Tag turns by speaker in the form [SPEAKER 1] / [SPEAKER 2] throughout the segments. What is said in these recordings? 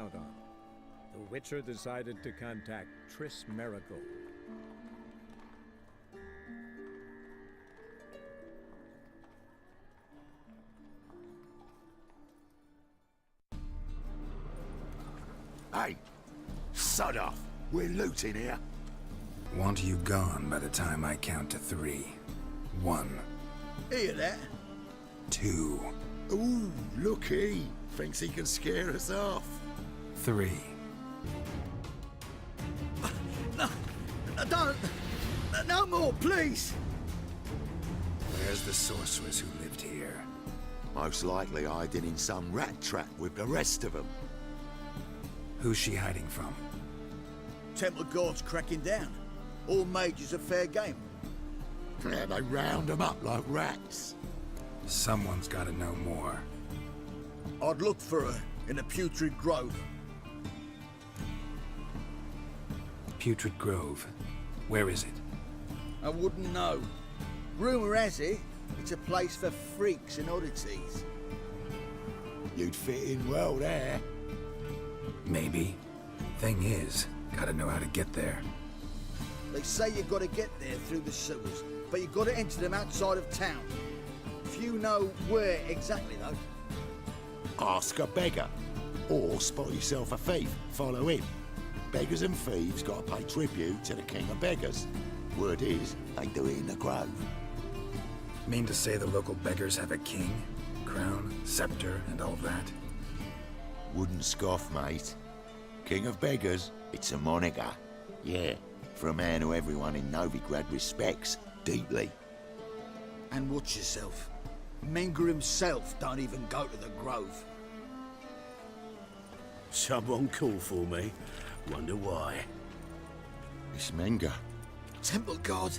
[SPEAKER 1] count on. The Witcher decided to contact Triss Merigold.
[SPEAKER 2] Hey! Sod off! We're looting here!
[SPEAKER 3] Want you gone by the time I count to 3. 1.
[SPEAKER 4] Hear that?
[SPEAKER 3] 2.
[SPEAKER 2] Ooh, look he! Thinks he can scare us off.
[SPEAKER 3] 3.
[SPEAKER 4] No, don't! No more, please!
[SPEAKER 3] Where's the sorceress who lived here?
[SPEAKER 2] Most likely hiding in some rat trap with the rest of them.
[SPEAKER 3] Who's she hiding from?
[SPEAKER 4] Temple guards cracking down. All mages are fair game.
[SPEAKER 2] Yeah, they round them up like rats.
[SPEAKER 3] Someone's gotta know more.
[SPEAKER 4] I'd look for her in the Putrid Grove.
[SPEAKER 3] Putrid Grove. Where is it?
[SPEAKER 4] I wouldn't know. Rumour has it, it's a place for freaks and oddities.
[SPEAKER 2] You'd fit in well there.
[SPEAKER 3] Maybe. Thing is, gotta know how to get there.
[SPEAKER 4] They say you gotta get there through the sewers, but you gotta enter them outside of town. Few know where exactly, though.
[SPEAKER 2] Ask a beggar. Or spot yourself a thief, follow him. Beggars and thieves gotta pay tribute to the king of beggars. Word is, they do it in the grove.
[SPEAKER 3] Mean to say the local beggars have a king, crown, scepter, and all that?
[SPEAKER 2] Wouldn't scoff, mate. King of beggars, it's a moniker. Yeah, for a man who everyone in Novigrad respects deeply.
[SPEAKER 4] And watch yourself. Menger himself don't even go to the Grove.
[SPEAKER 5] Someone called for me. Wonder why.
[SPEAKER 2] It's Menger.
[SPEAKER 4] Temple guard.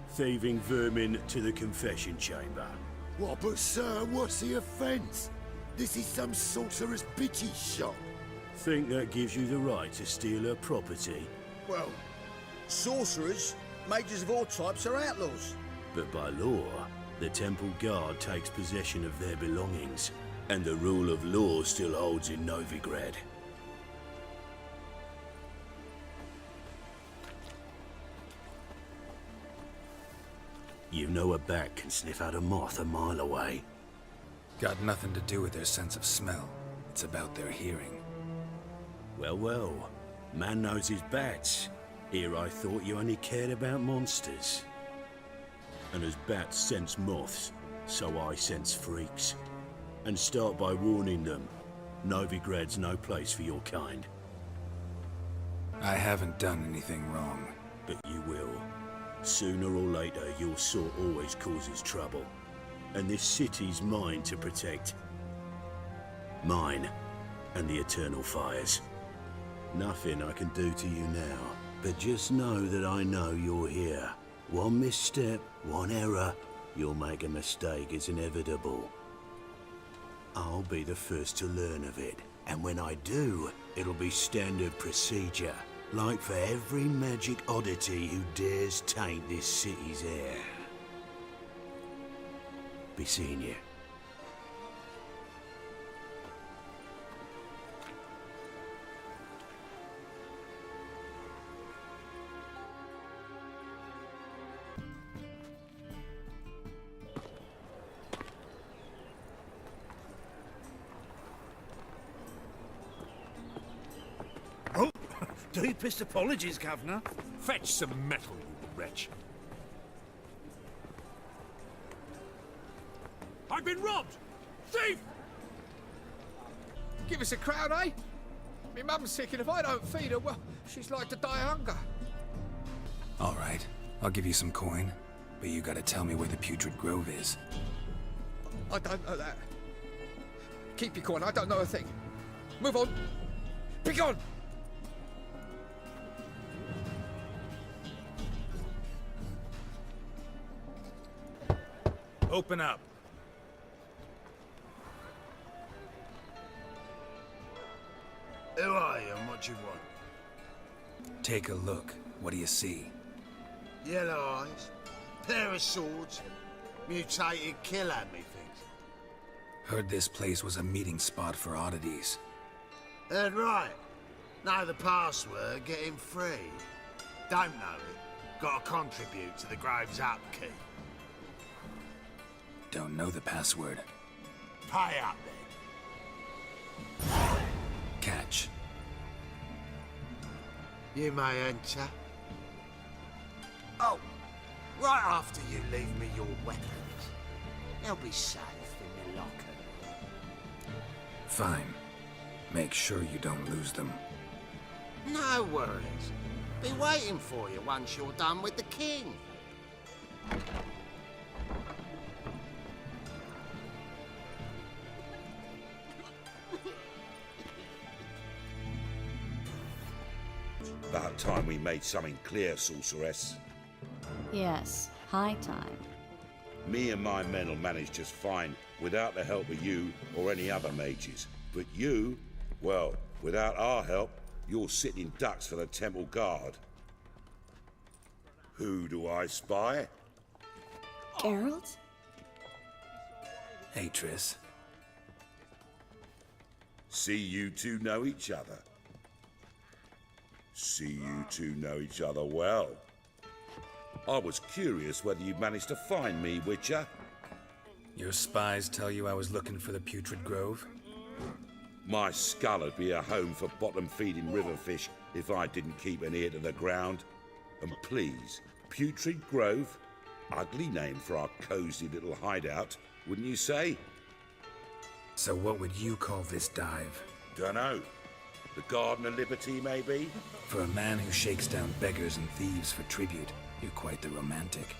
[SPEAKER 5] Thieving vermin to the confession chamber.
[SPEAKER 2] What, but sir, what's the offence? This is some sorcerer's bitchy shop.
[SPEAKER 5] Think that gives you the right to steal her property?
[SPEAKER 4] Well, sorcerers, mages of all types are outlaws.
[SPEAKER 5] But by law, the temple guard takes possession of their belongings, and the rule of law still holds in Novigrad. You know a bat can sniff out a moth a mile away.
[SPEAKER 3] Got nothing to do with their sense of smell. It's about their hearing.
[SPEAKER 5] Well, well. Man knows his bats. Here I thought you only cared about monsters. And as bats sense moths, so I sense freaks. And start by warning them. Novigrad's no place for your kind.
[SPEAKER 3] I haven't done anything wrong.
[SPEAKER 5] But you will. Sooner or later, your sort always causes trouble. And this city's mine to protect. Mine and the eternal fires. Nothing I can do to you now, but just know that I know you're here. One misstep, one error, you'll make a mistake, it's inevitable. I'll be the first to learn of it, and when I do, it'll be standard procedure, like for every magic oddity who dares taint this city's air. Be seeing you.
[SPEAKER 6] Oh, deepest apologies, Governor. Fetch some metal, you wretch. I've been robbed! Thief!
[SPEAKER 7] Give us a crown, eh? Me mum's sick, and if I don't feed her, well, she's like to die of hunger.
[SPEAKER 3] All right, I'll give you some coin, but you gotta tell me where the Putrid Grove is.
[SPEAKER 7] I don't know that. Keep your coin, I don't know a thing. Move on. Be gone!
[SPEAKER 6] Open up.
[SPEAKER 8] Who are you and what you want?
[SPEAKER 3] Take a look. What do you see?
[SPEAKER 8] Yellow eyes, pair of swords, mutated killer, methinks.
[SPEAKER 3] Heard this place was a meeting spot for oddities.
[SPEAKER 8] Right. Know the password, get in free. Don't know it. Gotta contribute to the Grove's upkeep.
[SPEAKER 3] Don't know the password.
[SPEAKER 8] Pay up then.
[SPEAKER 3] Catch.
[SPEAKER 8] You may enter. Oh, right after you leave me your weapons. They'll be safe in the locker.
[SPEAKER 3] Fine. Make sure you don't lose them.
[SPEAKER 8] No worries. Be waiting for you once you're done with the king.
[SPEAKER 2] About time we made something clear, sorceress.
[SPEAKER 9] Yes, high time.
[SPEAKER 2] Me and my men will manage just fine without the help of you or any other mages. But you, well, without our help, you're sitting ducks for the temple guard. Who do I spy?
[SPEAKER 9] Geralt?
[SPEAKER 3] Hey, Triss.
[SPEAKER 2] See you two know each other. See you two know each other well. I was curious whether you'd managed to find me, Witcher.
[SPEAKER 3] Your spies tell you I was looking for the Putrid Grove?
[SPEAKER 2] My skull would be a home for bottom-feeding river fish if I didn't keep an ear to the ground. And please, Putrid Grove? Ugly name for our cozy little hideout, wouldn't you say?
[SPEAKER 3] So what would you call this dive?
[SPEAKER 2] Dunno. The Garden of Liberty, maybe?
[SPEAKER 3] For a man who shakes down beggars and thieves for tribute, you're quite the romantic.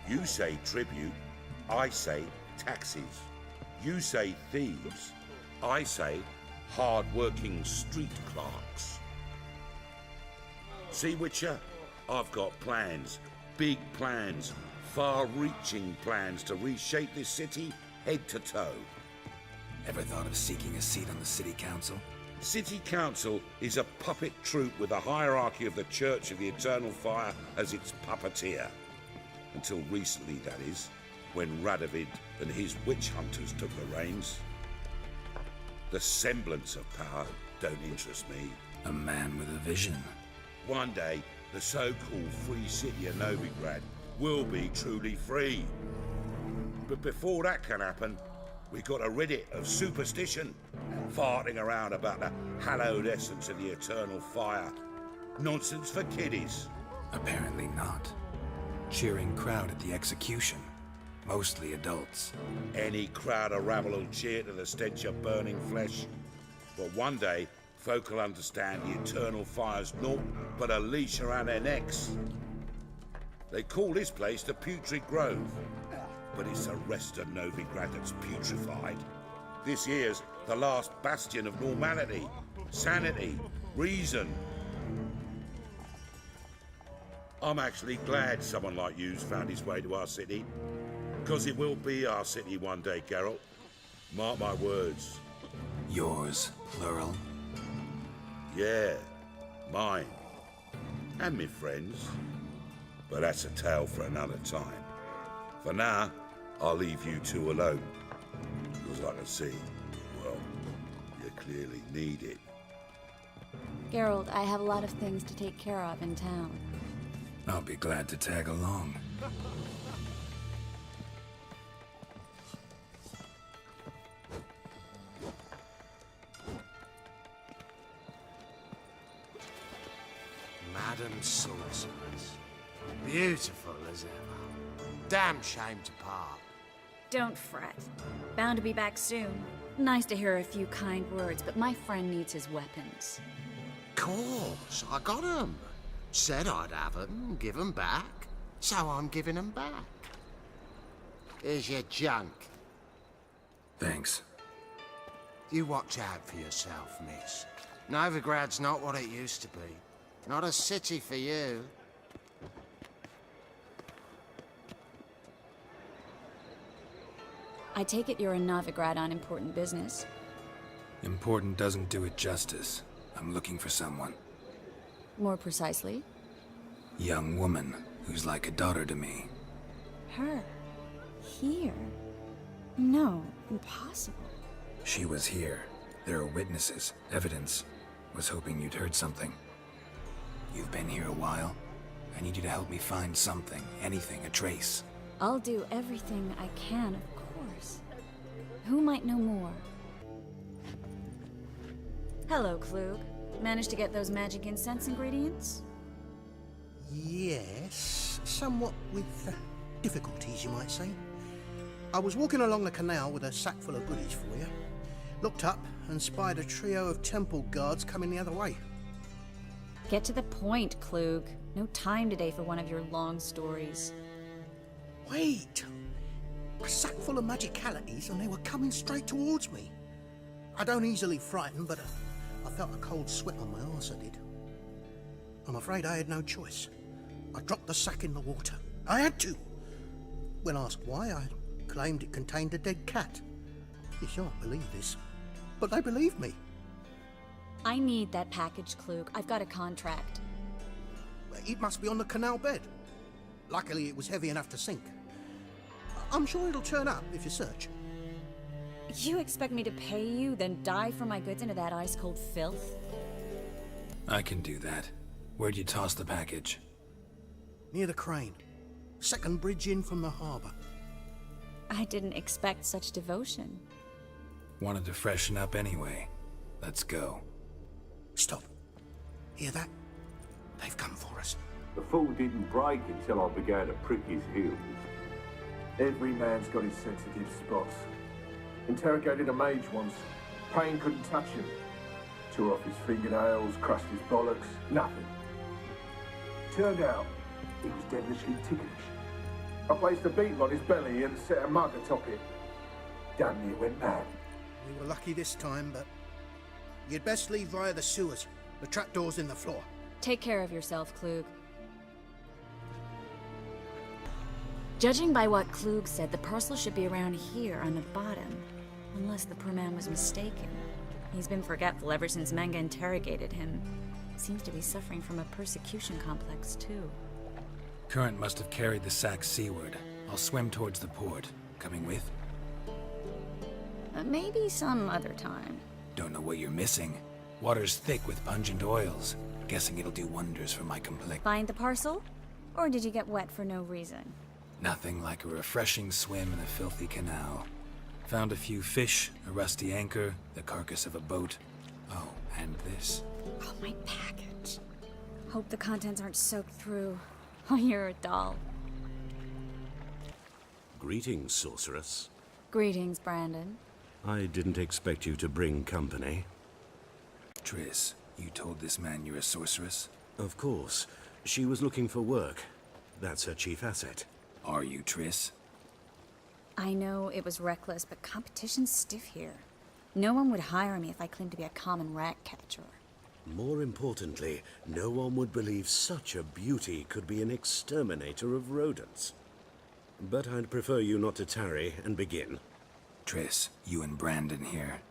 [SPEAKER 2] You say tribute, I say taxes. You say thieves, I say hard-working street clerks. See, Witcher? I've got plans, big plans, far-reaching plans to reshape this city head to toe.
[SPEAKER 3] Ever thought of seeking a seat on the city council?
[SPEAKER 2] City Council is a puppet troupe with the hierarchy of the Church of the Eternal Fire as its puppeteer. Until recently, that is, when Radovid and his witch hunters took the reins. The semblance of power don't interest me.
[SPEAKER 3] A man with a vision.
[SPEAKER 2] One day, the so-called free city of Novigrad will be truly free. But before that can happen, we got to rid it of superstition, farting around about the hallowed essence of the eternal fire. Nonsense for kiddies.
[SPEAKER 3] Apparently not. Cheering crowd at the execution. Mostly adults.
[SPEAKER 2] Any crowd of rabble will cheer to the stench of burning flesh. But one day, folk will understand the eternal fire's naught but a leash around their necks. They call this place the Putrid Grove. But it's the rest of Novigrad that's putrefied. This here's the last bastion of normality, sanity, reason. I'm actually glad someone like you's found his way to our city. Because it will be our city one day, Geralt. Mark my words.
[SPEAKER 3] Yours, plural.
[SPEAKER 2] Yeah, mine. And me friends. But that's a tale for another time. For now, I'll leave you two alone. Because I can see, well, you clearly need it.
[SPEAKER 9] Geralt, I have a lot of things to take care of in town.
[SPEAKER 3] I'll be glad to tag along.
[SPEAKER 8] Madam Sorceress. Beautiful as ever. Damn shame to part.
[SPEAKER 9] Don't fret. Bound to be back soon. Nice to hear a few kind words, but my friend needs his weapons.
[SPEAKER 8] Course, I got 'em. Said I'd have 'em, give 'em back. So I'm giving 'em back. Here's your junk.
[SPEAKER 3] Thanks.
[SPEAKER 8] You watch out for yourself, miss. Novigrad's not what it used to be. Not a city for you.
[SPEAKER 9] I take it you're in Novigrad on important business.
[SPEAKER 3] Important doesn't do it justice. I'm looking for someone.
[SPEAKER 9] More precisely?
[SPEAKER 3] Young woman who's like a daughter to me.
[SPEAKER 9] Her. Here. No, impossible.
[SPEAKER 3] She was here. There are witnesses, evidence. Was hoping you'd heard something. You've been here a while. I need you to help me find something, anything, a trace.
[SPEAKER 9] I'll do everything I can, of course. Who might know more? Hello, Klug. Managed to get those magic incense ingredients?
[SPEAKER 10] Yes, somewhat with difficulties, you might say. I was walking along the canal with a sack full of goodies for you. Looked up and spied a trio of temple guards coming the other way.
[SPEAKER 9] Get to the point, Klug. No time today for one of your long stories.
[SPEAKER 10] Wait! A sack full of magicalities and they were coming straight towards me. I don't easily frighten, but I felt a cold sweat on my arse, I did. I'm afraid I had no choice. I dropped the sack in the water. I had to. When asked why, I claimed it contained a dead cat. You shan't believe this, but they believed me.
[SPEAKER 9] I need that package, Klug. I've got a contract.
[SPEAKER 10] It must be on the canal bed. Luckily, it was heavy enough to sink. I'm sure it'll turn up if you search.
[SPEAKER 9] You expect me to pay you, then dive for my goods into that ice-cold filth?
[SPEAKER 3] I can do that. Where'd you toss the package?
[SPEAKER 10] Near the crane. Second bridge in from the harbour.
[SPEAKER 9] I didn't expect such devotion.
[SPEAKER 3] Wanted to freshen up anyway. Let's go.
[SPEAKER 10] Stop. Hear that? They've come for us.
[SPEAKER 11] The fall didn't break until I began to prick his heels. Every man's got his sensitive spots. Interrogated a mage once. Pain couldn't touch him. Tore off his fingernails, crushed his bollocks, nothing. Turned out, he was devilishly ticklish. I placed a beetle on his belly and set a mug atop it. Damn near went mad.
[SPEAKER 10] We were lucky this time, but you'd best leave via the sewers. The trapdoor's in the floor.
[SPEAKER 9] Take care of yourself, Klug. Judging by what Klug said, the parcel should be around here on the bottom. Unless the poor man was mistaken. He's been forgetful ever since Manga interrogated him. Seems to be suffering from a persecution complex, too.
[SPEAKER 3] Current must have carried the sack seaward. I'll swim towards the port. Coming with?
[SPEAKER 9] Maybe some other time.
[SPEAKER 3] Don't know what you're missing. Water's thick with pungent oils. Guessing it'll do wonders for my complexion.
[SPEAKER 9] Find the parcel? Or did you get wet for no reason?
[SPEAKER 3] Nothing like a refreshing swim in a filthy canal. Found a few fish, a rusty anchor, the carcass of a boat. Oh, and this.
[SPEAKER 9] Oh, my package. Hope the contents aren't soaked through. Oh, you're a doll.
[SPEAKER 5] Greetings, sorceress.
[SPEAKER 9] Greetings, Brandon.
[SPEAKER 5] I didn't expect you to bring company.
[SPEAKER 3] Triss, you told this man you're a sorceress?
[SPEAKER 5] Of course. She was looking for work. That's her chief asset.
[SPEAKER 3] Are you, Triss?
[SPEAKER 9] I know it was reckless, but competition's stiff here. No one would hire me if I claimed to be a common rat catcher.
[SPEAKER 5] More importantly, no one would believe such a beauty could be an exterminator of rodents. But I'd prefer you not to tarry and begin.
[SPEAKER 3] Triss, you and Brandon here.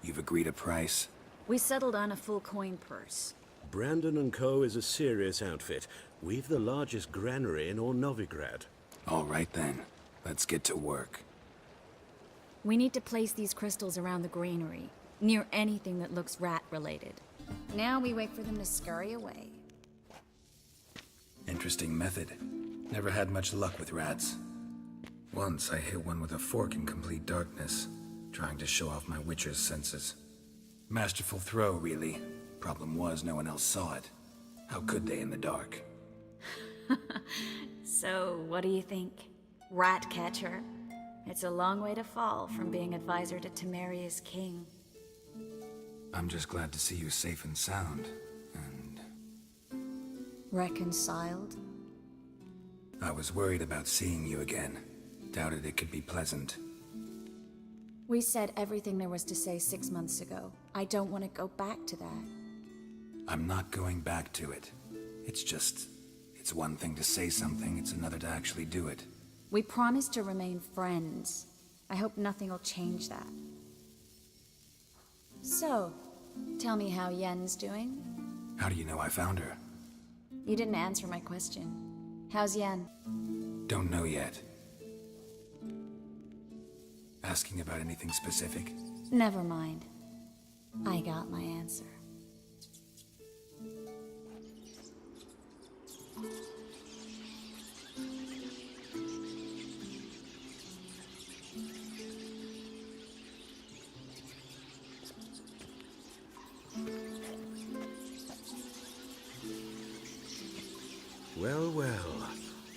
[SPEAKER 3] You've agreed a price?
[SPEAKER 9] We settled on a full coin purse.
[SPEAKER 5] Brandon & Co. is a serious outfit. We've the largest granary in all Novigrad.
[SPEAKER 3] All right then. Let's get to work.
[SPEAKER 9] We need to place these crystals around the granary, near anything that looks rat-related. Now we wait for them to scurry away.
[SPEAKER 3] Interesting method. Never had much luck with rats. Once I hit one with a fork in complete darkness, trying to show off my witcher's senses. Masterful throw, really. Problem was, no one else saw it. How could they in the dark?
[SPEAKER 9] So, what do you think? Rat catcher? It's a long way to fall from being advisor to Temeria's king.
[SPEAKER 3] I'm just glad to see you safe and sound, and...
[SPEAKER 9] Reconciled?
[SPEAKER 3] I was worried about seeing you again. Doubted it could be pleasant.
[SPEAKER 9] We said everything there was to say 6 months ago. I don't want to go back to that.
[SPEAKER 3] I'm not going back to it. It's just... It's one thing to say something, it's another to actually do it.
[SPEAKER 9] We promised to remain friends. I hope nothing will change that. So, tell me how Yen's doing?
[SPEAKER 3] How do you know I found her?
[SPEAKER 9] You didn't answer my question. How's Yen?
[SPEAKER 3] Don't know yet. Asking about anything specific?
[SPEAKER 9] Never mind. I got my answer.
[SPEAKER 5] Well, well.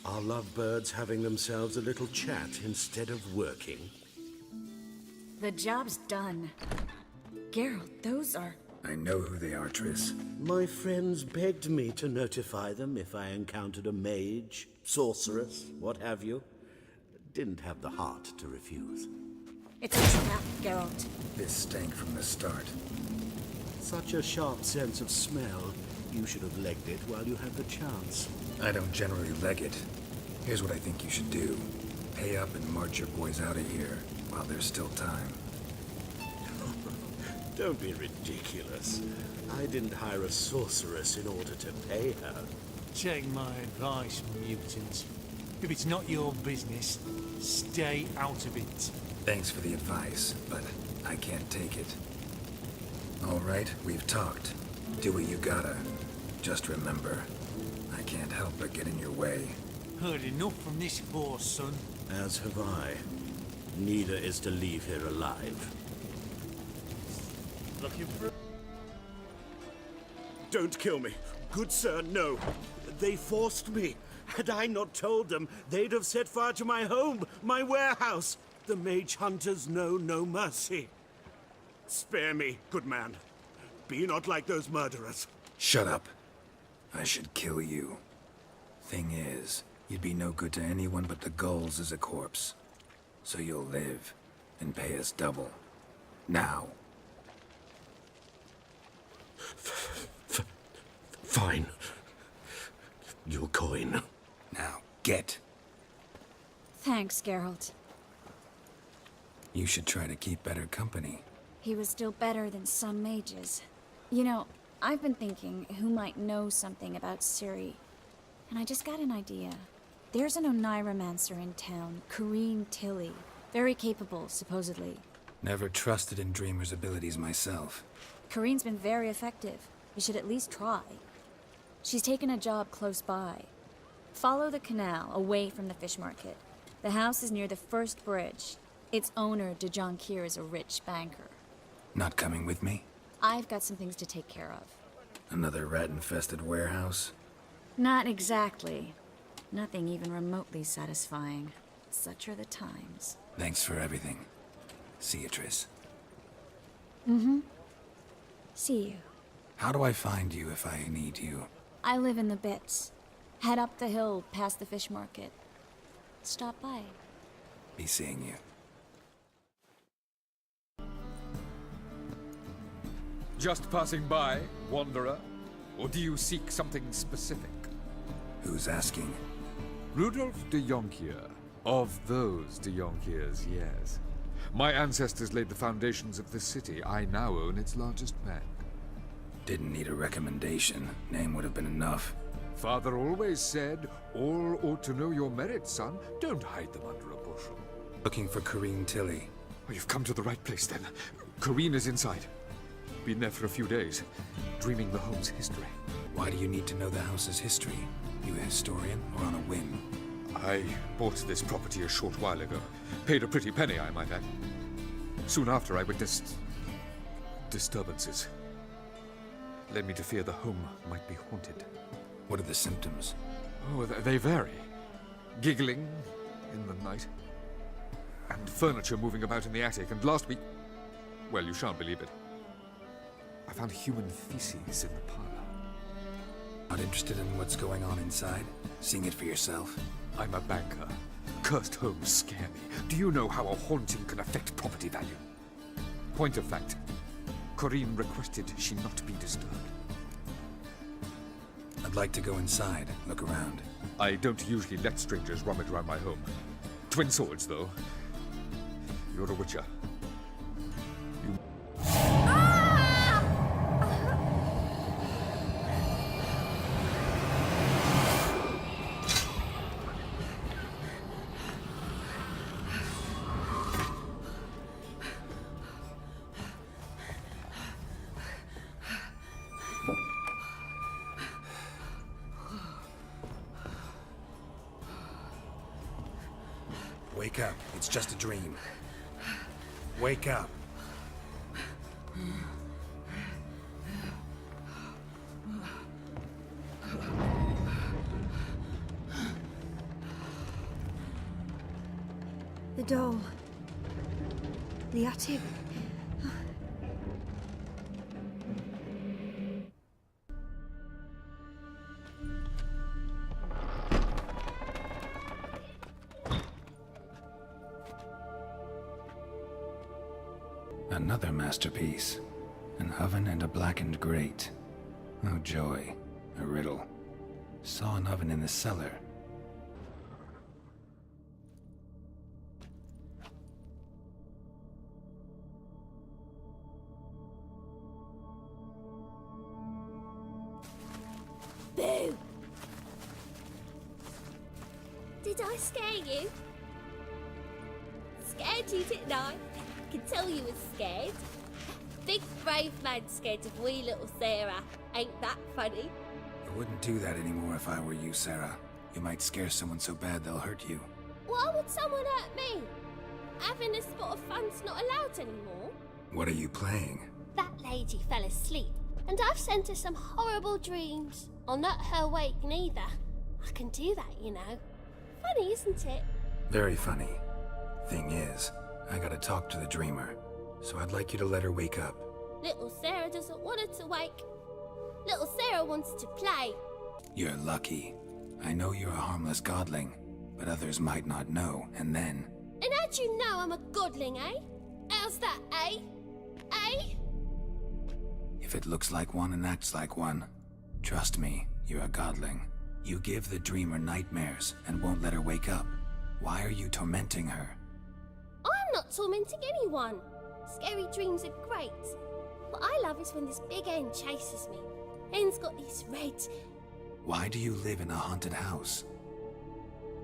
[SPEAKER 5] Are lovebirds having themselves a little chat instead of working?
[SPEAKER 9] The job's done. Geralt, those are...
[SPEAKER 3] I know who they are, Triss.
[SPEAKER 5] My friends begged me to notify them if I encountered a mage, sorceress, what have you. Didn't have the heart to refuse.
[SPEAKER 9] It's a trap, Geralt.
[SPEAKER 3] This stank from the start.
[SPEAKER 5] Such a sharp sense of smell. You should have legged it while you had the chance.
[SPEAKER 3] I don't generally leg it. Here's what I think you should do. Pay up and march your boys out of here while there's still time.
[SPEAKER 5] Don't be ridiculous. I didn't hire a sorceress in order to pay her.
[SPEAKER 6] Take my advice, mutant. If it's not your business, stay out of it.
[SPEAKER 3] Thanks for the advice, but I can't take it. All right, we've talked. Do what you gotta. Just remember, I can't help but get in your way.
[SPEAKER 6] Heard enough from this horse, son.
[SPEAKER 5] As have I. Neither is to leave here alive.
[SPEAKER 6] Looking for...
[SPEAKER 5] Don't kill me. Good sir, no. They forced me. Had I not told them, they'd have set fire to my home, my warehouse. The mage hunters know no mercy. Spare me, good man. Be not like those murderers.
[SPEAKER 3] Shut up. I should kill you. Thing is, you'd be no good to anyone but the gulls as a corpse. So you'll live and pay us double. Now.
[SPEAKER 5] Fine. Your coin.
[SPEAKER 3] Now, get.
[SPEAKER 9] Thanks, Geralt.
[SPEAKER 3] You should try to keep better company.
[SPEAKER 9] He was still better than some mages. You know, I've been thinking who might know something about Ciri. And I just got an idea. There's an Oneiromancer in town, Corrine Tilly. Very capable, supposedly.
[SPEAKER 3] Never trusted in Dreamer's abilities myself.
[SPEAKER 9] Corrine's been very effective. You should at least try. She's taken a job close by. Follow the canal, away from the fish market. The house is near the first bridge. Its owner, de Jonquier, is a rich banker.
[SPEAKER 3] Not coming with me?
[SPEAKER 9] I've got some things to take care of.
[SPEAKER 3] Another rat-infested warehouse?
[SPEAKER 9] Not exactly. Nothing even remotely satisfying. Such are the times.
[SPEAKER 3] Thanks for everything. See you, Triss.
[SPEAKER 9] Mm-hmm. See you.
[SPEAKER 3] How do I find you if I need you?
[SPEAKER 9] I live in the Bits. Head up the hill past the fish market. Stop by.
[SPEAKER 3] Be seeing you.
[SPEAKER 7] Just passing by, wanderer? Or do you seek something specific?
[SPEAKER 3] Who's asking?
[SPEAKER 7] Rudolf de Jonquier. Of those de Jonquiers, yes. My ancestors laid the foundations of this city. I now own its largest bank.
[SPEAKER 3] Didn't need a recommendation. Name would have been enough.
[SPEAKER 7] Father always said, all ought to know your merits, son. Don't hide them under a bushel.
[SPEAKER 3] Looking for Corrine Tilly.
[SPEAKER 7] Oh, you've come to the right place, then. Corrine is inside. Been there for a few days, dreaming the home's history.
[SPEAKER 3] Why do you need to know the house's history? You a historian or on a whim?
[SPEAKER 7] I bought this property a short while ago. Paid a pretty penny, I might add. Soon after, I witnessed disturbances. Led me to fear the home might be haunted.
[SPEAKER 3] What are the symptoms?
[SPEAKER 7] Oh, they vary. Giggling in the night. And furniture moving about in the attic. And last week... well, you shan't believe it. I found human feces in the parlor.
[SPEAKER 3] Not interested in what's going on inside? Seeing it for yourself?
[SPEAKER 7] I'm a banker. Cursed homes scare me. Do you know how a haunting can affect property value? Point of fact, Corrine requested she not be disturbed.
[SPEAKER 3] I'd like to go inside, look around.
[SPEAKER 7] I don't usually let strangers rummage around my home. Twin swords, though. You're a witcher. You...
[SPEAKER 3] Wake up. It's just a dream. Wake up.
[SPEAKER 12] The doll. The attic.
[SPEAKER 3] Another masterpiece. An oven and a blackened grate. Oh joy. A riddle. Saw an oven in the cellar.
[SPEAKER 13] Boo! Did I scare you? Scared you, didn't I? I can tell you was scared. Big brave man scared of wee little Sarah. Ain't that funny?
[SPEAKER 3] I wouldn't do that anymore if I were you, Sarah. You might scare someone so bad they'll hurt you.
[SPEAKER 13] Why would someone hurt me? Having a spot of fun's not allowed anymore.
[SPEAKER 3] What are you playing?
[SPEAKER 13] That lady fell asleep, and I've sent her some horrible dreams. I'll not her wake neither. I can do that, you know. Funny, isn't it?
[SPEAKER 3] Very funny. Thing is, I gotta talk to the dreamer, so I'd like you to let her wake up.
[SPEAKER 13] Little Sarah doesn't want her to wake. Little Sarah wants to play.
[SPEAKER 3] You're lucky. I know you're a harmless godling, but others might not know, and then...
[SPEAKER 13] And how'd you know I'm a godling, eh? How's that, eh? Eh?
[SPEAKER 3] If it looks like one and acts like one, trust me, you're a godling. You give the dreamer nightmares and won't let her wake up. Why are you tormenting her?
[SPEAKER 13] I'm not tormenting anyone. Scary dreams are great. What I love is when this big hen chases me. Hen's got these red...
[SPEAKER 3] Why do you live in a haunted house?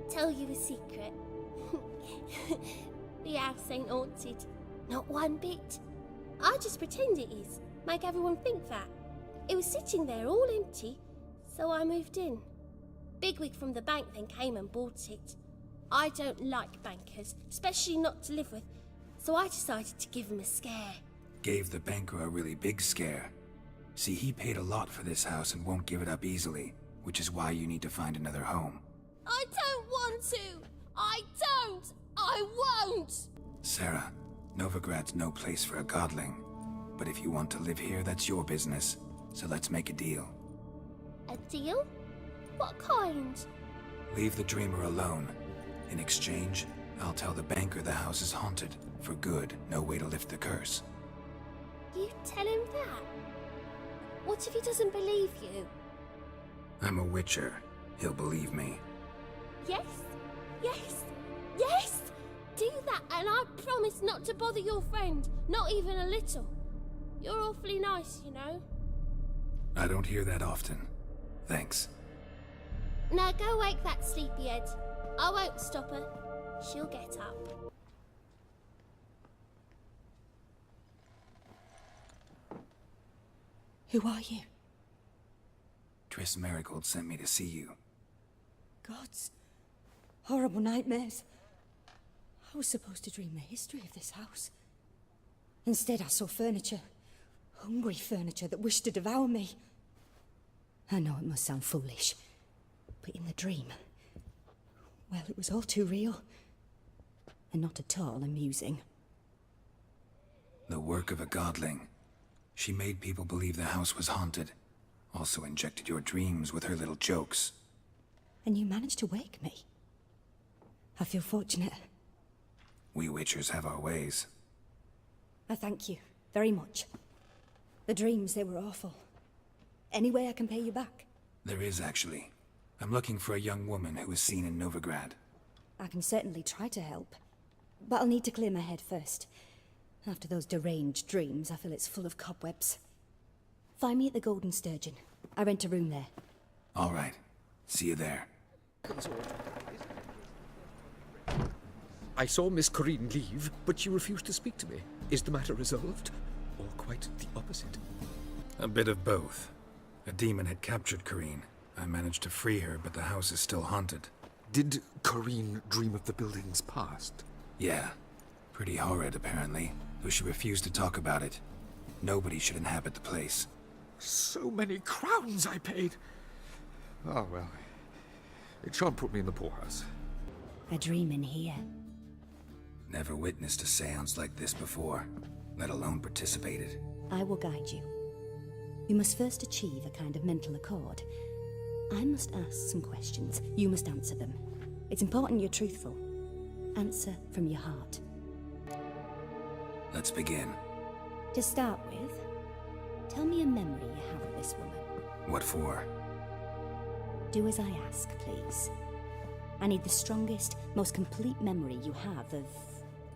[SPEAKER 13] Tell you a secret. The house ain't haunted. Not one bit. I just pretend it is. Make everyone think that. It was sitting there all empty, so I moved in. Bigwig from the bank then came and bought it. I don't like bankers, especially not to live with, so I decided to give him a scare.
[SPEAKER 3] Gave the banker a really big scare. See, he paid a lot for this house and won't give it up easily, which is why you need to find another home.
[SPEAKER 13] I don't want to! I don't! I won't!
[SPEAKER 3] Sarah, Novigrad's no place for a godling. But if you want to live here, that's your business. So let's make a deal.
[SPEAKER 13] A deal? What kind?
[SPEAKER 3] Leave the dreamer alone. In exchange, I'll tell the banker the house is haunted. For good, no way to lift the curse.
[SPEAKER 13] You tell him that? What if he doesn't believe you?
[SPEAKER 3] I'm a witcher. He'll believe me.
[SPEAKER 13] Yes? Yes? Yes! Do that and I promise not to bother your friend. Not even a little. You're awfully nice, you know.
[SPEAKER 3] I don't hear that often. Thanks.
[SPEAKER 13] Now go wake that sleepyhead. I won't stop her. She'll get up.
[SPEAKER 12] Who are you?
[SPEAKER 3] Triss Merigold sent me to see you.
[SPEAKER 12] Gods. Horrible nightmares. I was supposed to dream the history of this house. Instead, I saw furniture. Hungry furniture that wished to devour me. I know it must sound foolish, but in the dream, well, it was all too real. And not at all amusing.
[SPEAKER 3] The work of a godling. She made people believe the house was haunted. Also injected your dreams with her little jokes.
[SPEAKER 12] And you managed to wake me. I feel fortunate.
[SPEAKER 3] We witchers have our ways.
[SPEAKER 12] I thank you very much. The dreams, they were awful. Any way I can pay you back?
[SPEAKER 3] There is, actually. I'm looking for a young woman who was seen in Novigrad.
[SPEAKER 12] I can certainly try to help. But I'll need to clear my head first. After those deranged dreams, I feel it's full of cobwebs. Find me at the Golden Sturgeon. I rent a room there.
[SPEAKER 3] All right. See you there.
[SPEAKER 7] I saw Miss Corinne leave, but she refused to speak to me. Is the matter resolved? Or quite the opposite?
[SPEAKER 3] A bit of both. A demon had captured Corinne. I managed to free her, but the house is still haunted.
[SPEAKER 7] Did Corrine dream of the building's past?
[SPEAKER 3] Yeah. Pretty horrid, apparently, though she refused to talk about it. Nobody should inhabit the place.
[SPEAKER 7] So many crowns I paid! Oh, well. It shan't put me in the poorhouse.
[SPEAKER 12] A dream in here.
[SPEAKER 3] Never witnessed a seance like this before, let alone participated.
[SPEAKER 12] I will guide you. You must first achieve a kind of mental accord. I must ask some questions. You must answer them. It's important you're truthful. Answer from your heart.
[SPEAKER 3] Let's begin.
[SPEAKER 12] To start with, tell me a memory you have of this woman.
[SPEAKER 3] What for?
[SPEAKER 12] Do as I ask, please. I need the strongest, most complete memory you have of...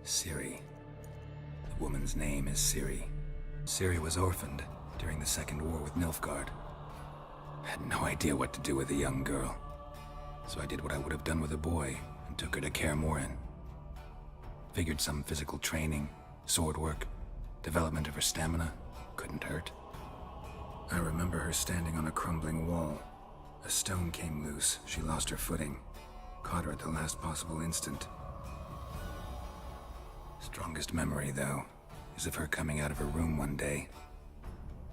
[SPEAKER 3] Ciri. The woman's name is Ciri. Ciri was orphaned during the Second War with Nilfgaard. Had no idea what to do with a young girl. So I did what I would have done with a boy and took her to Kaer Morhen. Figured some physical training, sword work, development of her stamina couldn't hurt. I remember her standing on a crumbling wall. A stone came loose, she lost her footing. Caught her at the last possible instant. Strongest memory, though, is of her coming out of her room one day,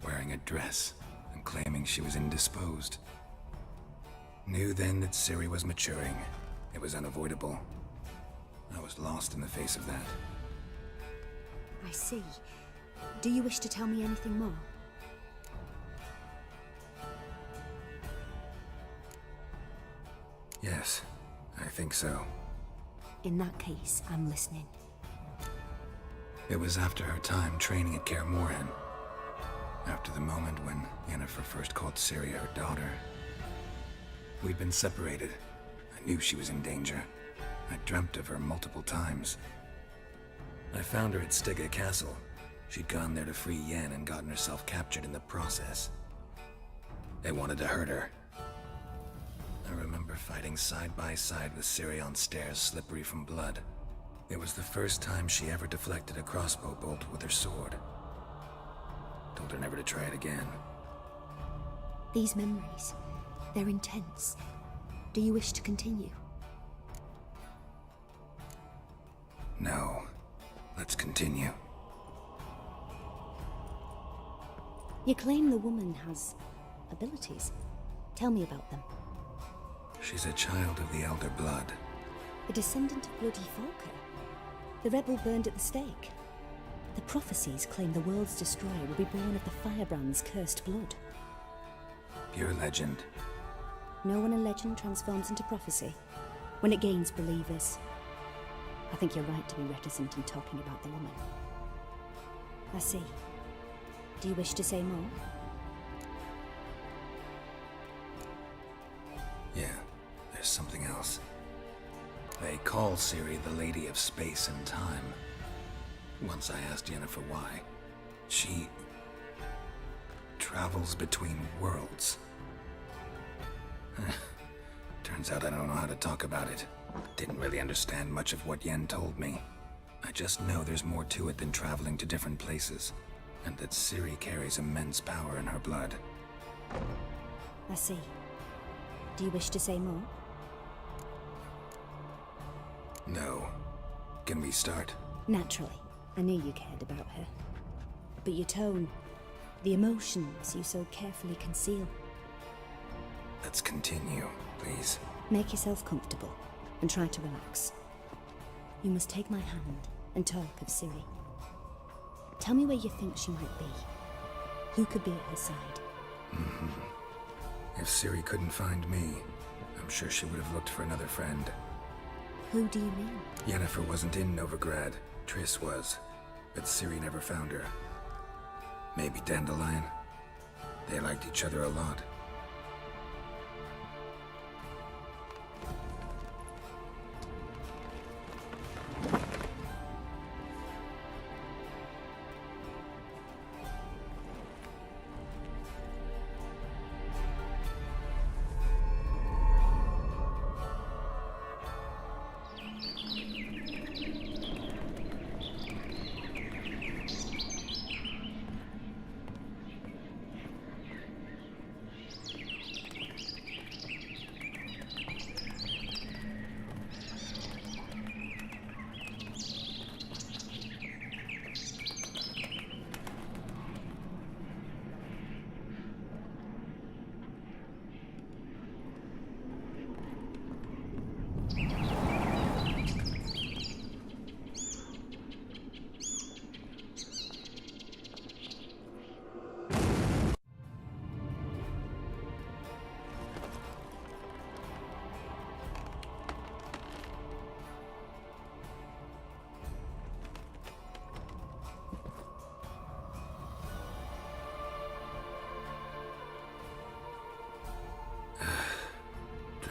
[SPEAKER 3] wearing a dress and claiming she was indisposed. Knew then that Ciri was maturing. It was unavoidable. I was lost in the face of that.
[SPEAKER 12] I see. Do you wish to tell me anything more?
[SPEAKER 3] Yes, I think so.
[SPEAKER 12] In that case, I'm listening.
[SPEAKER 3] It was after her time training at Kaer Morhen. After the moment when Yennefer first called Ciri her daughter. We'd been separated. I knew she was in danger. I dreamt of her multiple times. I found her at Stygga Castle. She'd gone there to free Yen and gotten herself captured in the process. They wanted to hurt her. I remember fighting side by side with Ciri on stairs slippery from blood. It was the first time she ever deflected a crossbow bolt with her sword. Told her never to try it again.
[SPEAKER 12] These memories, they're intense. Do you wish to continue?
[SPEAKER 3] No. Let's continue.
[SPEAKER 12] You claim the woman has abilities. Tell me about them.
[SPEAKER 3] She's a child of the Elder Blood.
[SPEAKER 12] A descendant of bloody Falker. The rebel burned at the stake. The prophecies claim the world's destroyer will be born of the Firebrand's cursed blood.
[SPEAKER 3] Pure legend.
[SPEAKER 12] Know when a legend transforms into prophecy? When it gains believers. I think you're right to be reticent in talking about the woman. I see. Do you wish to say more?
[SPEAKER 3] Yeah, there's something else. They call Ciri the Lady of Space and Time. Once I asked Yennefer why. She travels between worlds. Turns out I don't know how to talk about it. Didn't really understand much of what Yen told me. I just know there's more to it than traveling to different places, and that Ciri carries immense power in her blood.
[SPEAKER 12] I see. Do you wish to say more?
[SPEAKER 3] No. Can we start?
[SPEAKER 12] Naturally. I knew you cared about her. But your tone, the emotions you so carefully conceal.
[SPEAKER 3] Let's continue, please.
[SPEAKER 12] Make yourself comfortable and try to relax. You must take my hand and talk of Ciri. Tell me where you think she might be. Who could be at her side?
[SPEAKER 3] If Ciri couldn't find me, I'm sure she would have looked for another friend.
[SPEAKER 12] Who do you mean?
[SPEAKER 3] Yennefer wasn't in Novigrad. Triss was. But Ciri never found her. Maybe Dandelion. They liked each other a lot.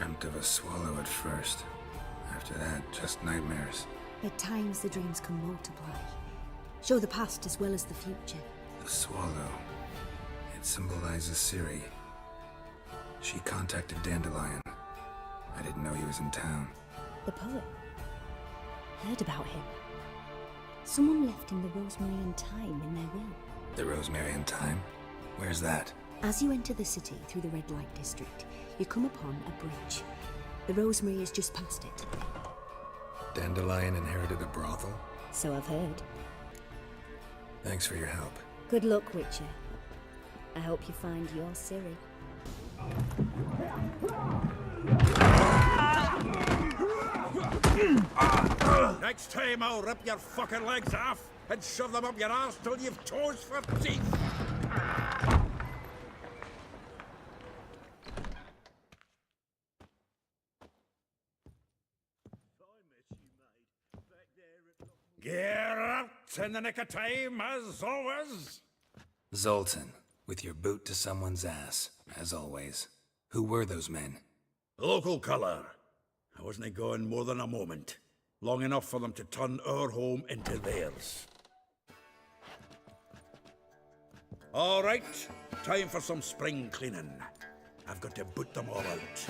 [SPEAKER 3] Dreamt of a swallow at first. After that, just nightmares.
[SPEAKER 12] At times, the dreams can multiply. Show the past as well as the future.
[SPEAKER 3] The swallow. It symbolizes Ciri. She contacted Dandelion. I didn't know he was in town.
[SPEAKER 12] The poet. Heard about him. Someone left him the Rosemary Thyme in their will.
[SPEAKER 3] The Rosemary Thyme? Where's that?
[SPEAKER 12] As you enter the city through the red light district, you come upon a bridge. The Rosemary is just past it.
[SPEAKER 3] Dandelion inherited a brothel?
[SPEAKER 12] So I've heard.
[SPEAKER 3] Thanks for your help.
[SPEAKER 12] Good luck, Witcher. I hope you find your Ciri.
[SPEAKER 2] Next time I'll rip your fucking legs off and shove them up your arse till you've toes for teeth. Get out in the nick of time, as always.
[SPEAKER 3] Zoltan, with your boot to someone's ass, as always. Who were those men?
[SPEAKER 2] Local colour. I wasn't gone more than a moment. Long enough for them to turn our home into theirs. All right, time for some spring cleaning. I've got to boot them all out.